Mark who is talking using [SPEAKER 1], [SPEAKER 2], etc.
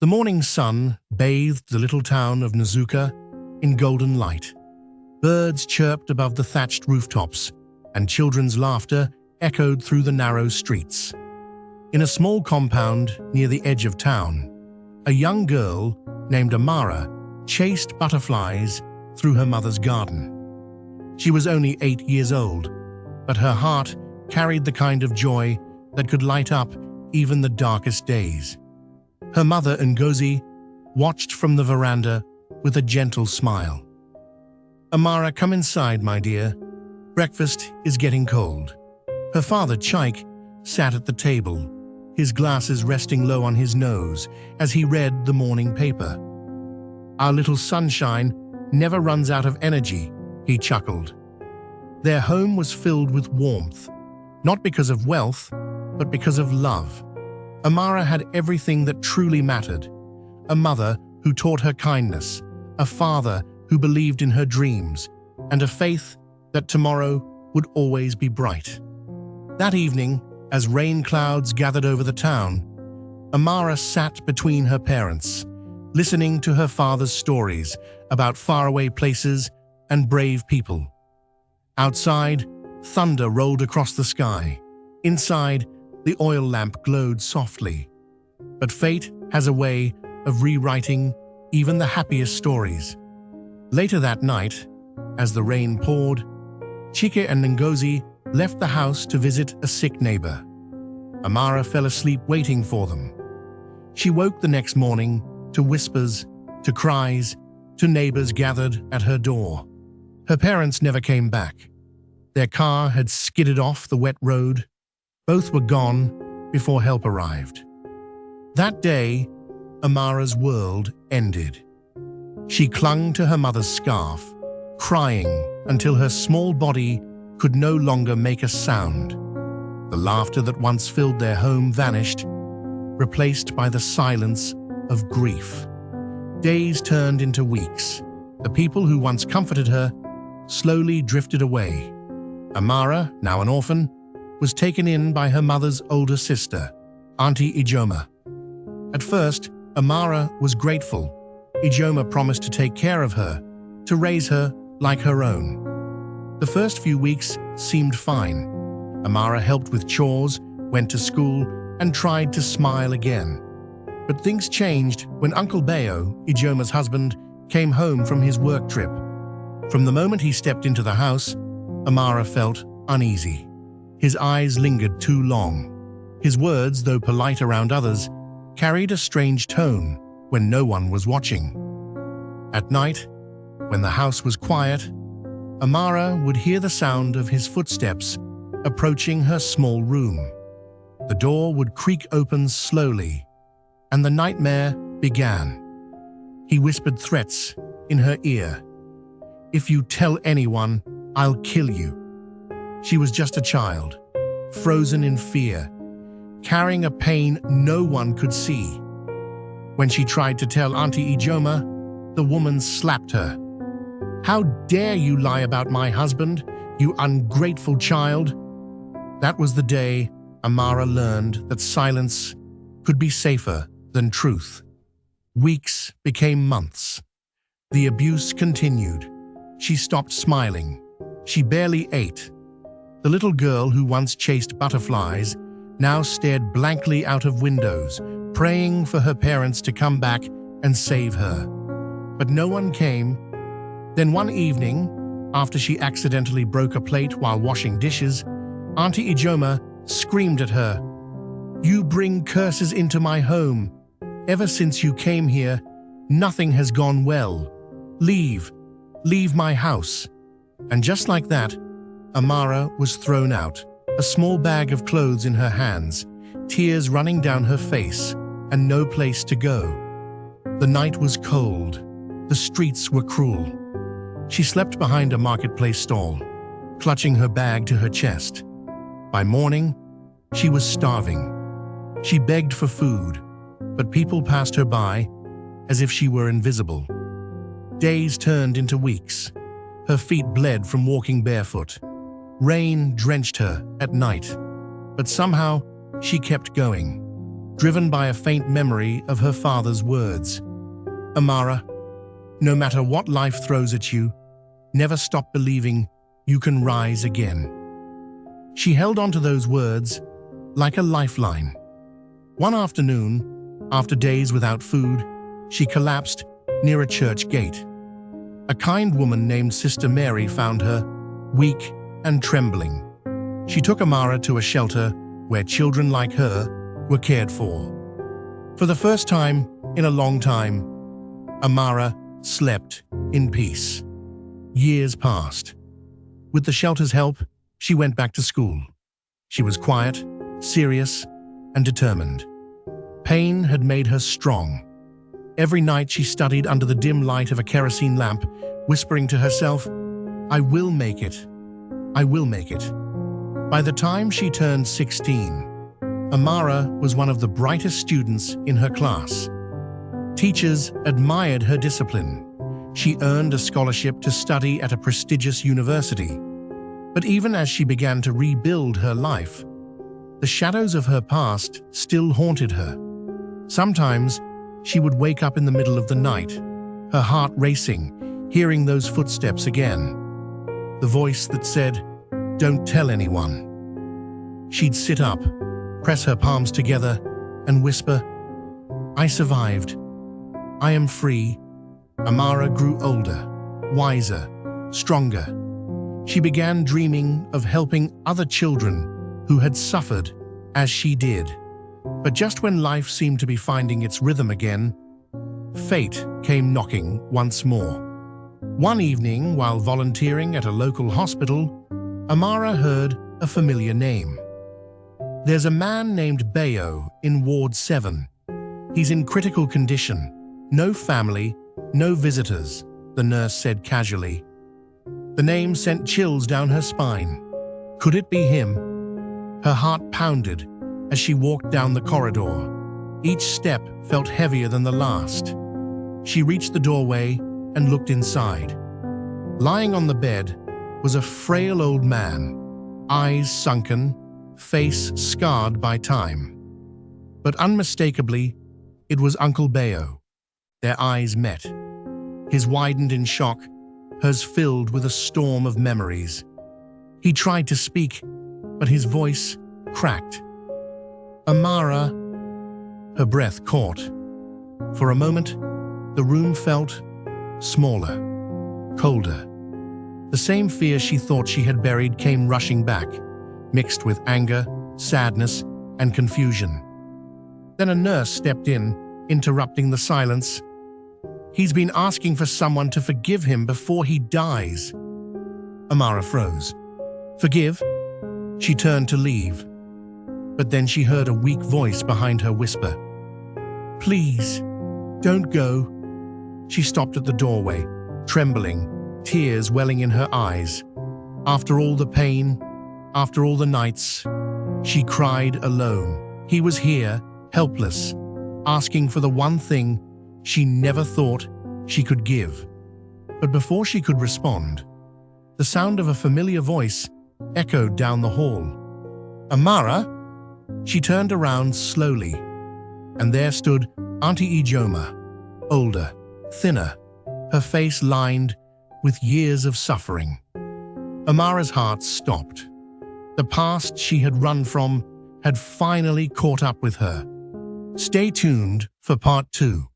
[SPEAKER 1] The morning sun bathed the little town of Nezuka in golden light. Birds chirped above the thatched rooftops, and children's laughter echoed through the narrow streets. In a small compound near the edge of town, a young girl named Amara chased butterflies through her mother's garden. She was only 8 years old, but her heart carried the kind of joy that could light up even the darkest days. Her mother, Ngozi, watched from the veranda with a gentle smile. "Amara, come inside, my dear. Breakfast is getting cold." Her father, Chaik, sat at the table, his glasses resting low on his nose as he read the morning paper. "Our little sunshine never runs out of energy," he chuckled. Their home was filled with warmth, not because of wealth, but because of love. Amara had everything that truly mattered: a mother who taught her kindness, a father who believed in her dreams, and a faith that tomorrow would always be bright. That evening, as rain clouds gathered over the town, Amara sat between her parents, listening to her father's stories about faraway places and brave people. Outside, thunder rolled across the sky. Inside, the oil lamp glowed softly. But fate has a way of rewriting even the happiest stories. Later that night, as the rain poured, Chike and Ngozi left the house to visit a sick neighbor. Amara fell asleep waiting for them. She woke the next morning to whispers, to cries, to neighbors gathered at her door. Her parents never came back. Their car had skidded off the wet road. Both were gone before help arrived. That day, Amara's world ended. She clung to her mother's scarf, crying until her small body could no longer make a sound. The laughter that once filled their home vanished, replaced by the silence of grief. Days turned into weeks. The people who once comforted her slowly drifted away. Amara, now an orphan, was taken in by her mother's older sister, Auntie Ijoma. At first, Amara was grateful. Ijoma promised to take care of her, to raise her like her own. The first few weeks seemed fine. Amara helped with chores, went to school, and tried to smile again. But things changed when Uncle Bayo, Ijoma's husband, came home from his work trip. From the moment he stepped into the house, Amara felt uneasy. His eyes lingered too long. His words, though polite around others, carried a strange tone when no one was watching. At night, when the house was quiet, Amara would hear the sound of his footsteps approaching her small room. The door would creak open slowly, and the nightmare began. He whispered threats in her ear. "If you tell anyone, I'll kill you." She was just a child, frozen in fear, carrying a pain no one could see. When she tried to tell Auntie Ijoma, the woman slapped her. "How dare you lie about my husband, you ungrateful child?" That was the day Amara learned that silence could be safer than truth. Weeks became months. The abuse continued. She stopped smiling. She barely ate. The little girl who once chased butterflies now stared blankly out of windows, praying for her parents to come back and save her. But no one came. Then one evening, after she accidentally broke a plate while washing dishes, Auntie Ijoma screamed at her, "You bring curses into my home. Ever since you came here, nothing has gone well. Leave my house." And just like that, Amara was thrown out, a small bag of clothes in her hands, tears running down her face, and no place to go. The night was cold. The streets were cruel. She slept behind a marketplace stall, clutching her bag to her chest. By morning, she was starving. She begged for food, but people passed her by as if she were invisible. Days turned into weeks. Her feet bled from walking barefoot. Rain drenched her at night, but somehow she kept going. driven by a faint memory of her father's words. Amara, no matter what life throws at you, never stop believing you can rise again. She held on to those words like a lifeline. One afternoon, after days without food, she collapsed near a church gate. A kind woman named Sister Mary found her, weak and trembling. She took Amara to a shelter where children like her were cared for. For the first time in a long time, Amara slept in peace. Years passed. With the shelter's help, she went back to school. She was quiet, serious, and determined. Pain had made her strong. Every night she studied under the dim light of a kerosene lamp, whispering to herself, "I will make it. I will make it." By the time she turned 16, Amara was one of the brightest students in her class. Teachers admired her discipline. She earned a scholarship to study at a prestigious university. But even as she began to rebuild her life, the shadows of her past still haunted her. Sometimes she would wake up in the middle of the night, her heart racing, hearing those footsteps again. The voice that said, "Don't tell anyone." She'd sit up, press her palms together, and whisper, "I survived. I am free." Amara grew older, wiser, stronger. She began dreaming of helping other children who had suffered as she did. But just when life seemed to be finding its rhythm again, fate came knocking once more. One evening, while volunteering at a local hospital, Amara heard a familiar name. "There's a man named Bayo in Ward 7. He's in critical condition. No family, no visitors," the nurse said casually. The name sent chills down her spine. Could it be him? Her heart pounded as she walked down the corridor. Each step felt heavier than the last. She reached the doorway and looked inside. Lying on the bed was a frail old man, eyes sunken, face scarred by time. But unmistakably, it was Uncle Bayo. Their eyes met. His widened in shock, hers filled with a storm of memories. He tried to speak, but his voice cracked. "Amara," her breath caught. For a moment, the room felt smaller, colder. The same fear she thought she had buried came rushing back, mixed with anger, sadness, and confusion. Then a nurse stepped in, interrupting the silence. "He's been asking for someone to forgive him before he dies." Amara froze. "Forgive?" She turned to leave. But then she heard a weak voice behind her whisper, "Please, don't go." She stopped at the doorway, trembling, tears welling in her eyes. After all the pain, after all the nights, she cried alone. He was here, helpless, asking for the one thing she never thought she could give. But before she could respond, the sound of a familiar voice echoed down the hall. "Amara?" She turned around slowly, and there stood Auntie Ijoma, older, thinner, her face lined with years of suffering. Amara's heart stopped. The past she had run from had finally caught up with her. Stay tuned for part 2.